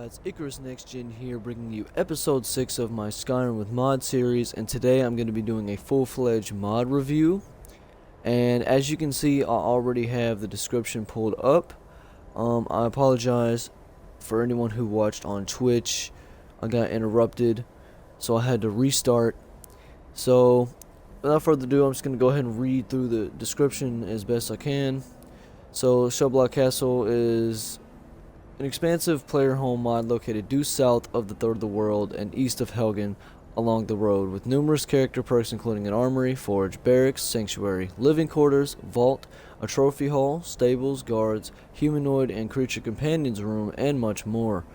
It's Icarus Next Gen here, bringing you episode 6 of my Skyrim with Mod series, and today I'm going to be doing a full-fledged mod review. And as you can see, I already have the description pulled up. I apologize for anyone who watched on Twitch. I got interrupted, so I had to restart. So, without further ado, I'm just going to go ahead and read through the description as best I can. So, Shellblock Castle is an expansive player home mod located due south of the Third of the World and east of Helgen along the road, with numerous character perks including an armory, forge, barracks, sanctuary, living quarters, vault, a trophy hall, stables, guards, humanoid and creature companions room, and much more.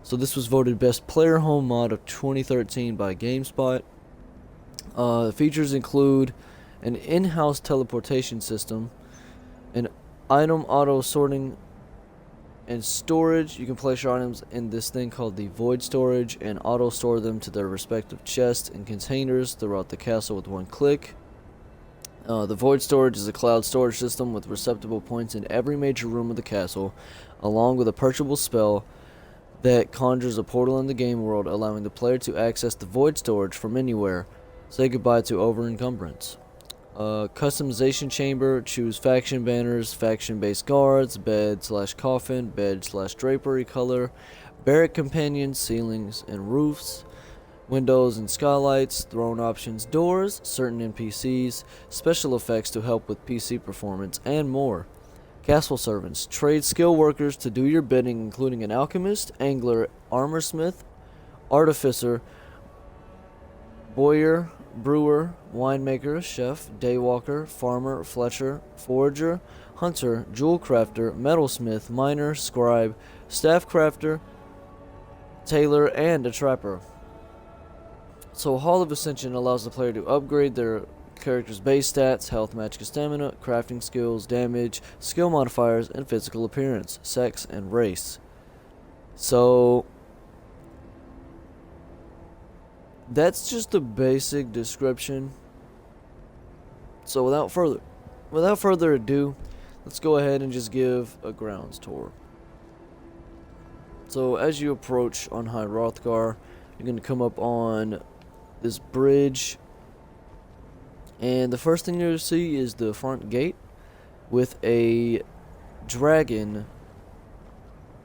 So this was voted best player home mod of 2013 by GameSpot. Features include an in-house teleportation system, an item auto sorting and storage. You can place your items in this thing called the void storage and auto store them to their respective chests and containers throughout the castle with one click. The void storage is a cloud storage system with receptacle points in every major room of the castle, along with a purchasable spell that conjures a portal in the game world, allowing the player to access the void storage from anywhere. Say goodbye to over encumbrance. Customization chamber, choose faction banners, faction-based guards, bed/coffin, bed/drapery color, barrack companions, ceilings and roofs, windows and skylights, throne options, doors, certain NPCs, special effects to help with PC performance, and more. Castle servants, trade skill workers to do your bidding, including an alchemist, angler, armorsmith, artificer, bowyer, brewer, winemaker, chef, daywalker, farmer, fletcher, forager, hunter, jewel crafter, metalsmith, miner, scribe, staff crafter, tailor, and a trapper. So Hall of Ascension allows the player to upgrade their character's base stats, health, magic, stamina, crafting skills, damage, skill modifiers, and physical appearance, sex, and race. So that's just the basic description. So without further ado, let's go ahead and just give a grounds tour. So as you approach on High Hrothgar, you're going to come up on this bridge, and the first thing you'll see is the front gate with a dragon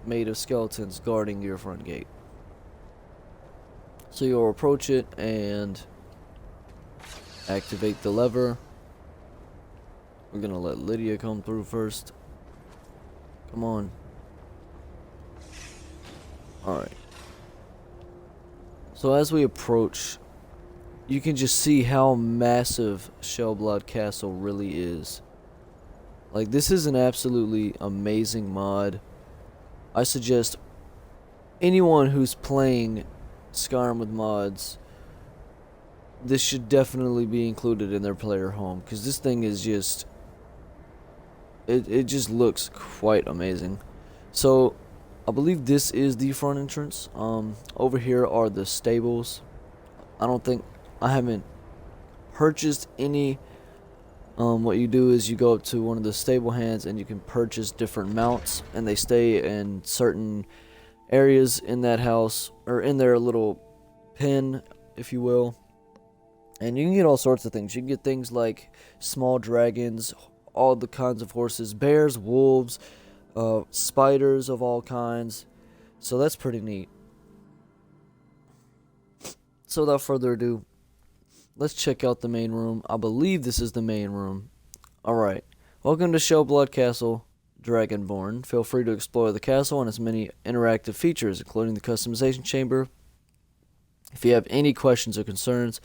made of skeletons guarding your front gate. So you'll approach it and activate the lever. We're gonna let Lydia come through first. Come on. Alright. So as we approach, you can just see how massive Shellblock Castle really is. Like, this is an absolutely amazing mod. I suggest anyone who's playing Skyrim with mods, this should definitely be included in their player home, because this thing is just, it just looks quite amazing. So I believe this is the front entrance. Over here are the stables. I haven't purchased any. What you do is you go up to one of the stable hands and you can purchase different mounts, and they stay in certain areas in that house, or in their little pen, if you will. And you can get all sorts of things. You can get things like small dragons, all the kinds of horses, bears, wolves, spiders of all kinds. So that's pretty neat. So without further ado, let's check out the main room. I believe this is the main room. Alright, welcome to Shellblock Castle, Dragonborn. Feel free to explore the castle and its many interactive features, including the customization chamber. If you have any questions or concerns,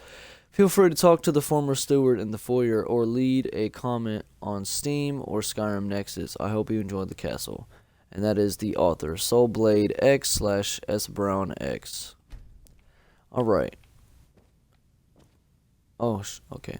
feel free to talk to the former steward in the foyer or leave a comment on Steam or Skyrim Nexus. I hope you enjoyed the castle. And that is the author, Soulblade X/S Brown X. Alright. Okay.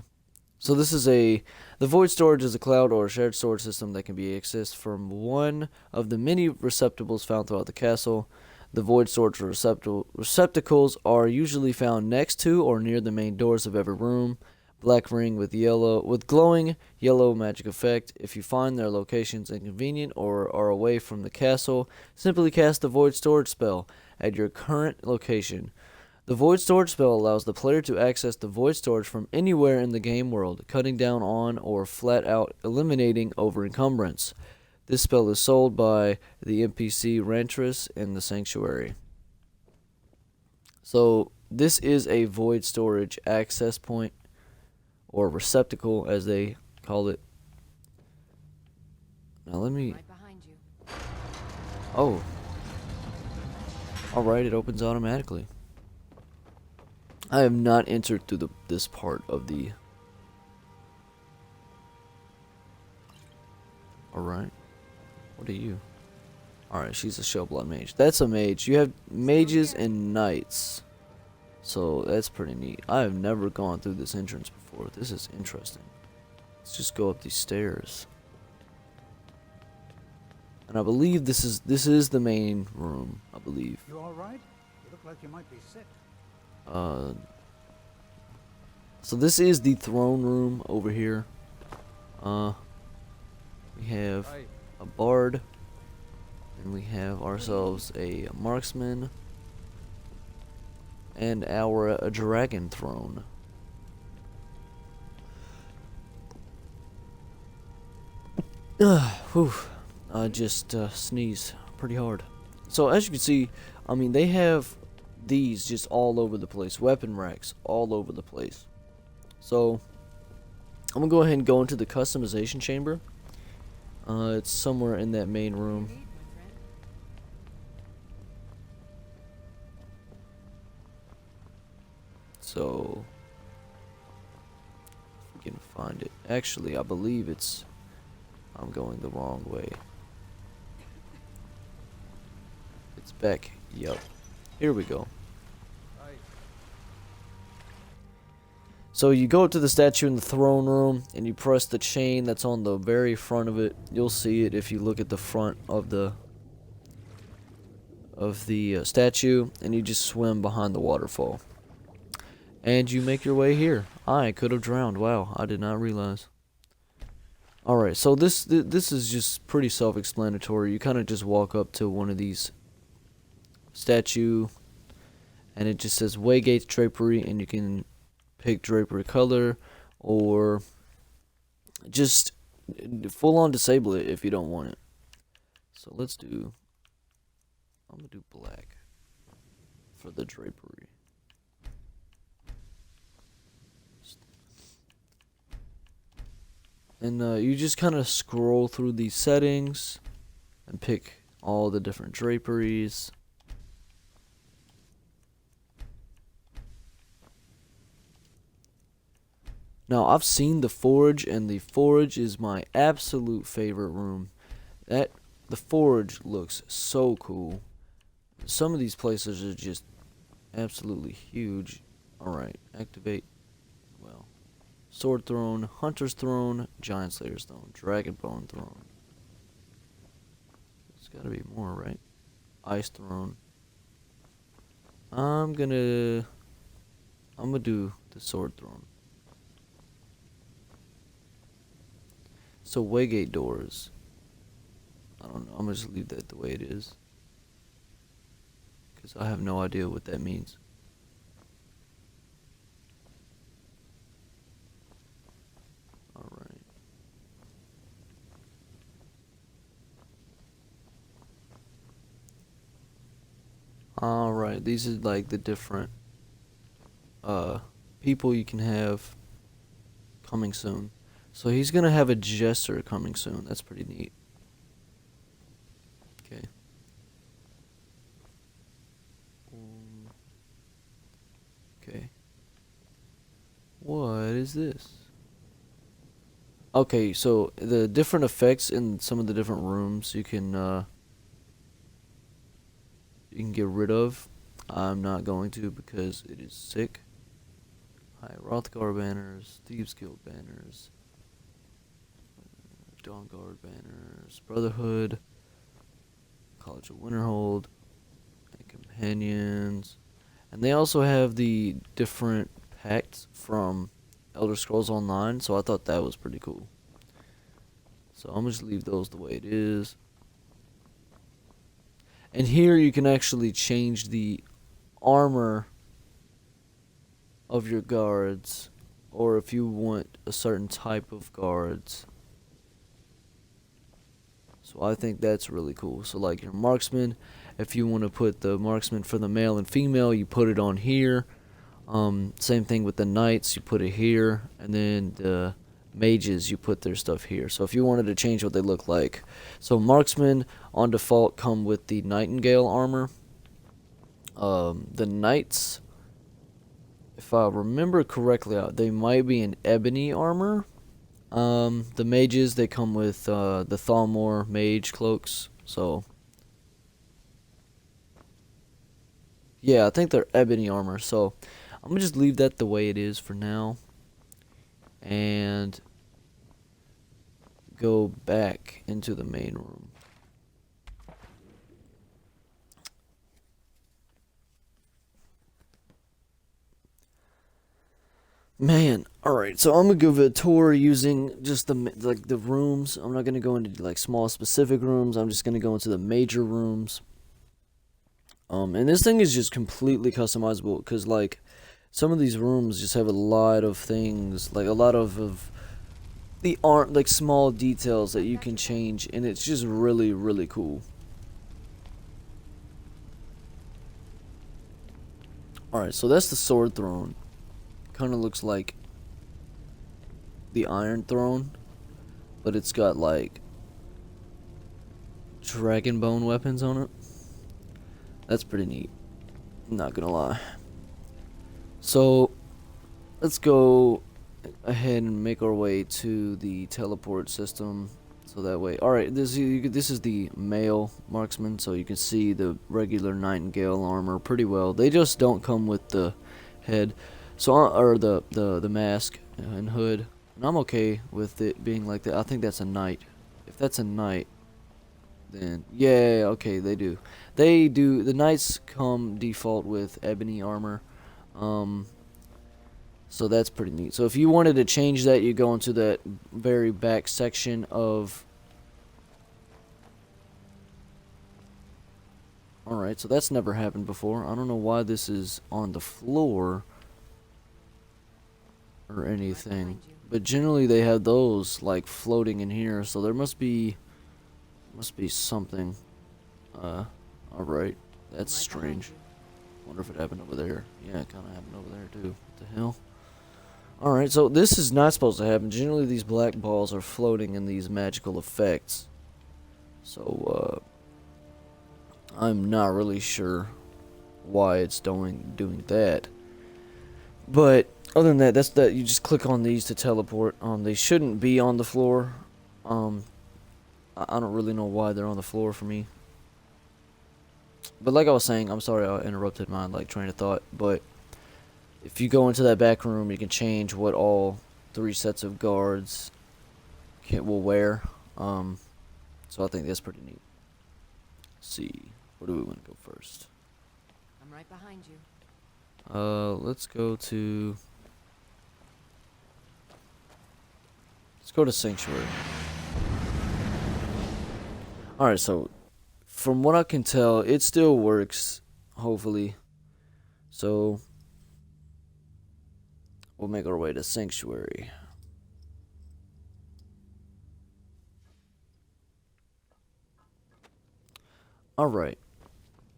So this is the void storage is a cloud or shared storage system that can be accessed from one of the many receptacles found throughout the castle. The void storage receptacles are usually found next to or near the main doors of every room. Black ring with glowing yellow magic effect. If you find their locations inconvenient or are away from the castle, simply cast the void storage spell. at your current location. The Void Storage spell allows the player to access the Void Storage from anywhere in the game world, cutting down on or flat out eliminating over encumbrance. This spell is sold by the NPC Rantress in the Sanctuary. So this is a Void Storage access point, or receptacle as they call it. Now let me... Right behind you. Oh. Alright, it opens automatically. I have not entered through this part of the... Alright. What are you? Alright, she's a Shellblood mage. That's a mage. You have mages and knights. So that's pretty neat. I have never gone through this entrance before. This is interesting. Let's just go up these stairs. And I believe this is the main room, I believe. You all right? You look like you might be sick. So this is the throne room over here. We have a bard, and we have ourselves a marksman, and a dragon throne. Whew. I just sneezed pretty hard. So as you can see, I mean, they have these just all over the place. Weapon racks all over the place. So I'm gonna go ahead and go into the customization chamber. It's somewhere in that main room. So if we can find it. Actually, I believe I'm going the wrong way. It's back. Yup. Here we go. So you go up to the statue in the throne room and you press the chain that's on the very front of it. You'll see it if you look at the front of the statue, and you just swim behind the waterfall. And you make your way here. I could have drowned. Wow, I did not realize. Alright, so this is just pretty self-explanatory. You kind of just walk up to one of these statue, and it just says Waygate drapery, and you can pick drapery color, or just full on disable it if you don't want it. So I'm gonna do black for the drapery. And you just kind of scroll through these settings and pick all the different draperies. Now, I've seen the forge, and the forge is my absolute favorite room. The forge looks so cool. Some of these places are just absolutely huge. Alright, activate. Well, Sword Throne, Hunter's Throne, Giant Slayer's Throne, Dragonbone Throne. There's gotta be more, right? Ice Throne. I'm gonna do the Sword Throne. So Waygate doors. I don't know. I'm gonna just leave that the way it is, because I have no idea what that means. Alright. Alright, these are like the different people you can have coming soon. So he's gonna have a jester coming soon. That's pretty neat. Okay. Okay. What is this? Okay, so the different effects in some of the different rooms you can get rid of. I'm not going to, because it is sick. High Rothgar banners, Thieves Guild banners, Dawnguard banners, Brotherhood, College of Winterhold, and Companions. And they also have the different pacts from Elder Scrolls Online, so I thought that was pretty cool. So I'm gonna just leave those the way it is. And here you can actually change the armor of your guards, or if you want a certain type of guards. So I think that's really cool. So like your marksman, if you want to put the marksman for the male and female, you put it on here. Same thing with the knights, you put it here, and then the mages, you put their stuff here. So if you wanted to change what they look like, so marksmen on default come with the nightingale armor. The knights, if I remember correctly, they might be in ebony armor. The mages, they come with the Thalmor mage cloaks. So yeah, I think they're ebony armor. So I'm gonna just leave that the way it is for now, and go back into the main room. Man, alright, so I'm gonna give a tour using just the rooms. I'm not gonna go into like small specific rooms. I'm just gonna go into the major rooms. And this thing is just completely customizable, because like some of these rooms just have a lot of things, like a lot of the art, like small details that you can change, and it's just really cool. Alright, so that's the sword throne. Kind of looks like the Iron Throne, but it's got like dragon bone weapons on it. That's pretty neat, not gonna lie. So let's go ahead and make our way to the teleport system, so that way. Alright, this is the male marksman, so you can see the regular nightingale armor pretty well. They just don't come with the head. So, or the mask and hood, and I'm okay with it being like that. I think that's a knight. If that's a knight, then yeah, okay, they do. They do. The knights come default with ebony armor, so that's pretty neat. So if you wanted to change that, you go into that very back section of. All right, so that's never happened before. I don't know why this is on the floor or anything, but generally they have those like floating in here, so there must be something. All right, that's strange. Wonder if it happened over there. Yeah, it kind of happened over there too. What the hell? All right, so this is not supposed to happen. Generally these black balls are floating in these magical effects, so I'm not really sure why it's doing that. But other than that, that's that. You just click on these to teleport. They shouldn't be on the floor. I don't really know why they're on the floor for me. But like I was saying, I'm sorry I interrupted my like train of thought. But if you go into that back room, you can change what all 3 sets of guards will wear. So I think that's pretty neat. Let's see, where do we want to go first? I'm right behind you. Let's go to Sanctuary. Alright, so from what I can tell, it still works, hopefully. So we'll make our way to Sanctuary. Alright,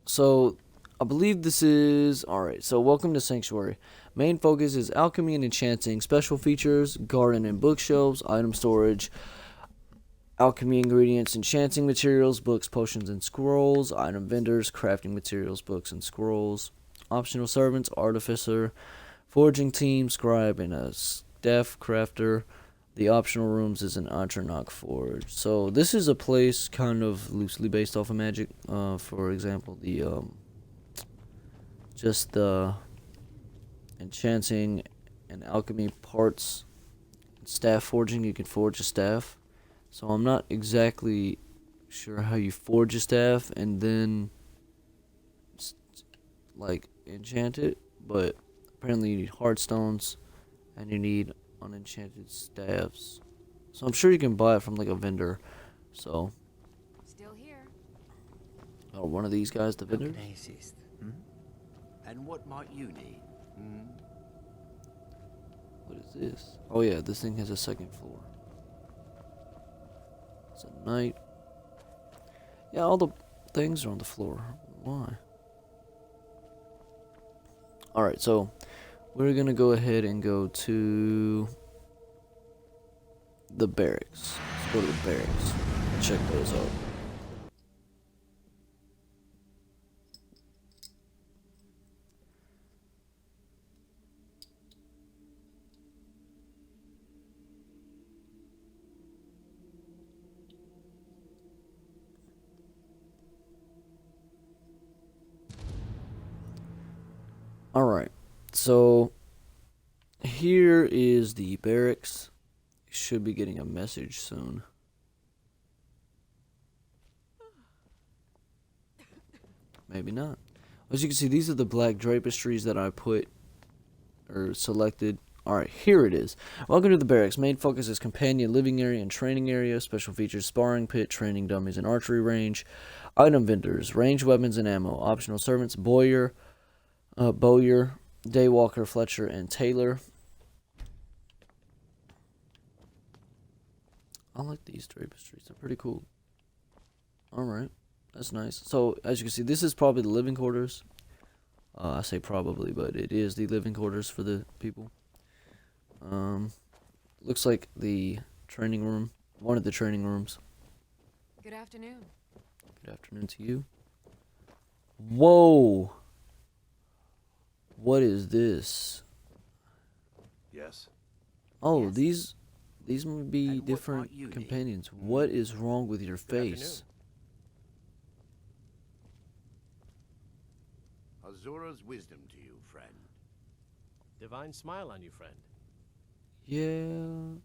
so I believe this is... Alright, so welcome to Sanctuary. Main focus is alchemy and enchanting. Special features, garden and bookshelves, item storage, alchemy ingredients, enchanting materials, books, potions, and scrolls, item vendors, crafting materials, books, and scrolls, optional servants, artificer, forging team, scribe, and a staff crafter. The optional rooms is an Atronach forge. So this is a place kind of loosely based off of magic. For example, the just the enchanting and alchemy parts. Staff forging, you can forge a staff. So I'm not exactly sure how you forge a staff and then like enchant it, but apparently you need hard stones and you need unenchanted staffs. So I'm sure you can buy it from like a vendor. So Still here. Oh, one of these guys, the How vendor? can I assist? Hmm? And what might you need? Hmm? What is this? Oh yeah, this thing has a second floor. It's a night. Yeah, all the things are on the floor. Why? Alright, so we're gonna go ahead and go to the barracks. Let's go to the barracks. Check those out. Alright, so here is the barracks. You should be getting a message soon. Maybe not. As you can see, these are the black drapestries that I put or selected. Alright, here it is. Welcome to the barracks. Main focus is companion living area and training area. Special features: sparring pit, training dummies, and archery range. Item vendors, range weapons and ammo. Optional servants: Bowyer, Daywalker, Fletcher, and Taylor. I like these drapestries. They're pretty cool. Alright, that's nice. So, as you can see, this is probably the living quarters. I say probably, but it is the living quarters for the people. Looks like the training room. One of the training rooms. Good afternoon. Good afternoon to you. Whoa! What is this? Yes. Oh, Yes. these might be And what different might you need? companions. What is wrong with your face? Azura's wisdom to you, friend. Divine smile on you, friend. Yeah.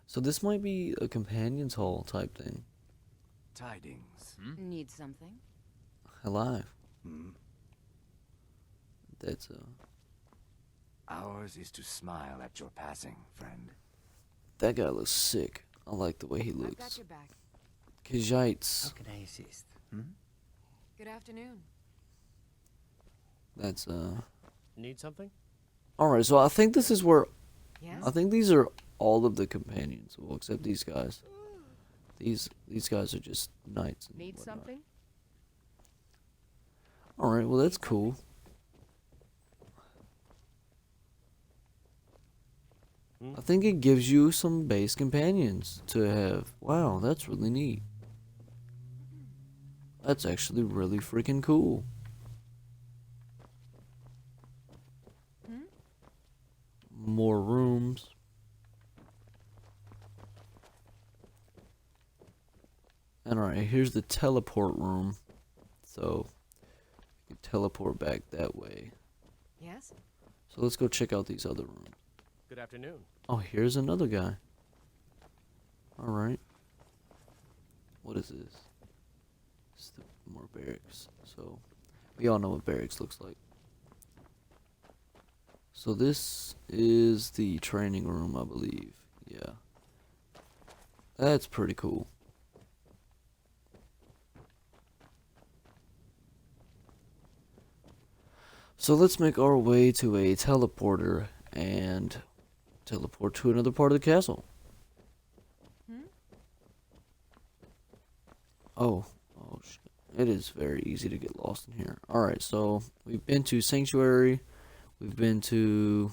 So this might be a companion's hall type thing. Tidings. Need something? Alive. Hmm? That's Ours is to smile at your passing, friend. that guy looks sick. I like the way he I've got looks. your back. How Kajites. can I assist? Hmm? Good afternoon. That's Need something? Alright, so I think this is where Yes? I think these are all of the companions. Well, except these guys. These guys are just knights. and Need whatnot. something? Alright, well that's cool. I think it gives you some base companions to have. Wow, that's really neat. That's actually really freaking cool. More rooms. And alright, here's the teleport room. So, you can teleport back that way. Yes? So let's go check out these other rooms. Good afternoon. Oh, here's another guy. Alright. What is this? It's the more barracks. So, we all know what barracks looks like. So this is the training room, I believe. Yeah. That's pretty cool. So let's make our way to a teleporter and teleport to another part of the castle. Oh shit. It is very easy to get lost in here. Alright, so we've been to Sanctuary. We've been to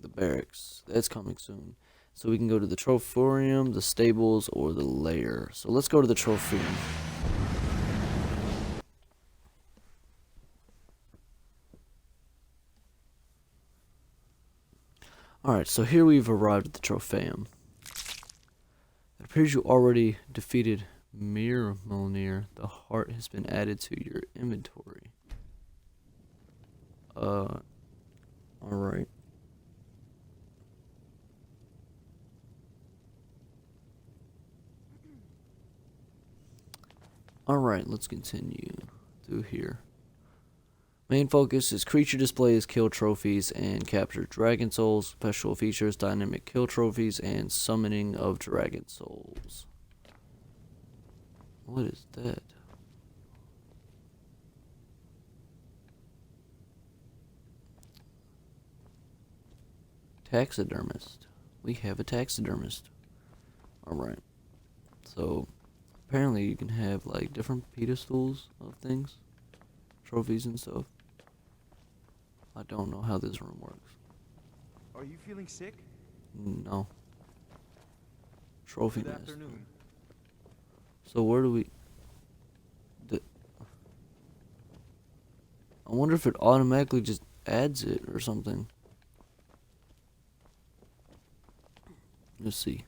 the barracks. That's coming soon. So we can go to the Trophorium, the stables, or the lair. So let's go to the Trophorium. Alright, so here we've arrived at the Trophaeum. It appears you already defeated Mir Milnir. The heart has been added to your inventory. Alright. Alright, let's continue through here. Main focus is creature displays, kill trophies, and capture dragon souls. Special features: dynamic kill trophies and summoning of dragon souls. What is that? Taxidermist. We have a taxidermist. Alright. So, apparently you can have, like, different pedestals of things. Trophies and stuff. I don't know how this room works. Are you feeling sick? No. Trophy Good master. afternoon. So where do we... I wonder if it automatically just adds it or something. Let's see.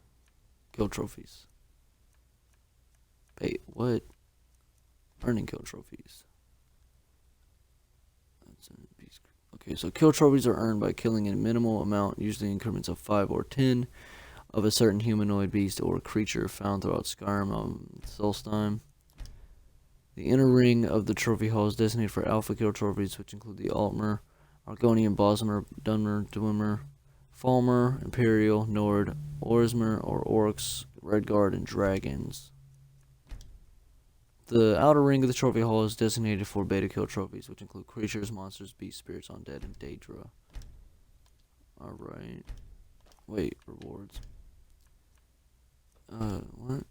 Kill trophies. Wait, what? Earning kill trophies. Okay, so kill trophies are earned by killing a minimal amount, usually increments of 5 or 10, of a certain humanoid beast or creature found throughout Skyrim on Solstheim. The inner ring of the trophy hall is designated for alpha kill trophies, which include the Altmer, Argonian, Bosmer, Dunmer, Dwemer, Falmer, Imperial, Nord, Orsmer, or Orcs, Redguard, and Dragons. The outer ring of the trophy hall is designated for beta kill trophies, which include creatures, monsters, beasts, spirits, undead, and Daedra. Alright. Wait, rewards. What?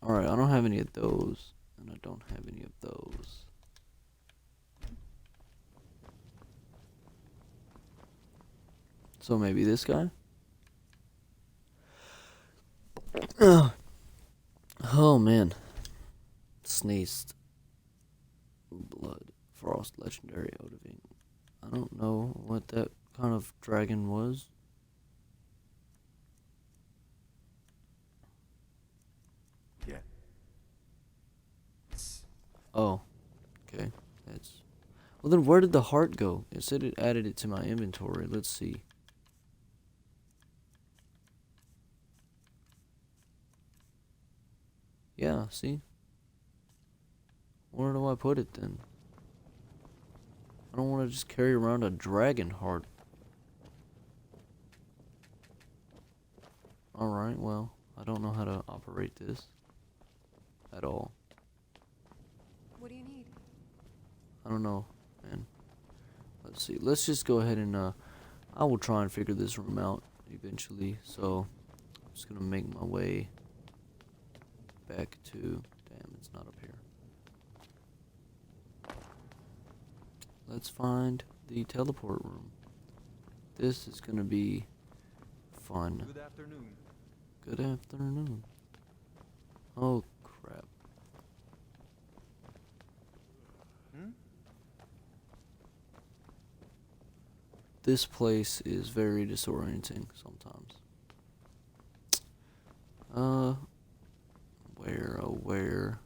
Alright, I don't have any of those. And I don't have any of those. So maybe this guy? Oh man. Sneezed. Blood. Frost legendary Odivine. I don't know what that kind of dragon was. Yeah. Oh. Okay. That's... Well then where did the heart go? It said it added it to my inventory. Let's see. Yeah, see? Where do I put it then? I don't want to just carry around a dragon heart. Alright, well, I don't know how to operate this at all. What do you need? I don't know, man. Let's see. Let's just go ahead and, I will try and figure this room out eventually. So, I'm just gonna make my way back to... Damn, it's not up here. Let's find the teleport room. This is gonna be fun. Good afternoon. Good afternoon. Oh, crap. This place is very disorienting sometimes. Where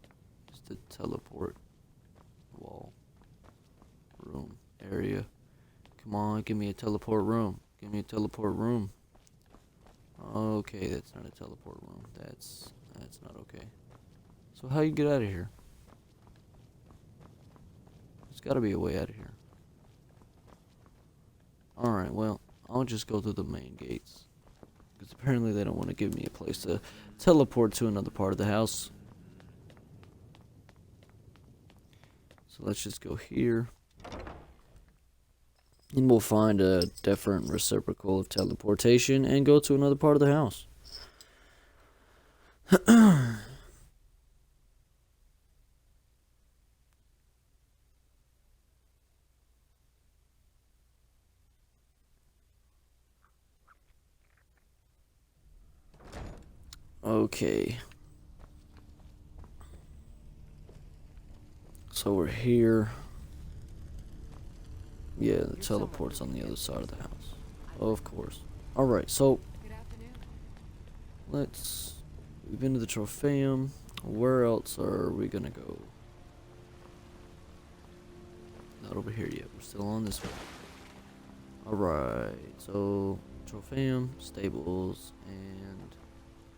is the teleport wall? Room area. Come on, give me a teleport room. Give me a teleport room. Okay, that's not a teleport room. That's not okay. So how you get out of here? There's gotta be a way out of here. Alright, well, I'll just go through the main gates. Because apparently they don't want to give me a place to teleport to another part of the house. So let's just go here. And we'll find a different reciprocal of teleportation and go to another part of the house. Okay. So we're here. Yeah, the teleport's on the other side of the house. Of course. Alright, so Good afternoon. we've been to the Tropheum. Where else are we gonna go? Not over here yet. We're still on this one. Alright, so Tropheum, stables, and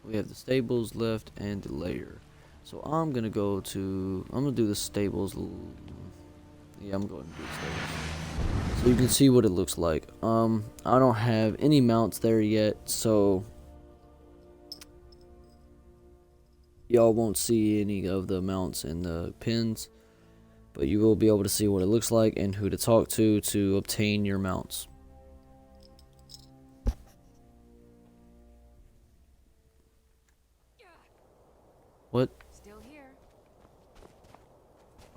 we have the stables left and the lair. So I'm gonna do the stables. Yeah, I'm going to do the stables. So you can see what it looks like. I don't have any mounts there yet, so y'all won't see any of the mounts and the pins, but you will be able to see what it looks like and who to talk to obtain your mounts. What? Still here.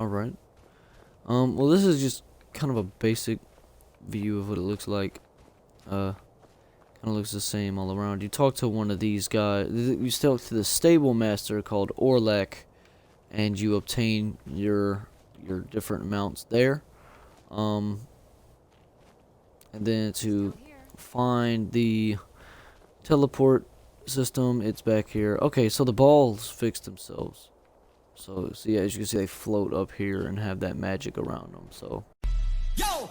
Alright. Well, this is just kind of a basic view of what it looks like. Kind of looks the same all around. You talk to one of these guys. You talk to the stable master called Orlak, and you obtain your different mounts there. And then to Still here. find the teleport system, it's back here. Okay, so the balls fixed themselves. So yeah, as you can see, they float up here and have that magic around them. So. Yo!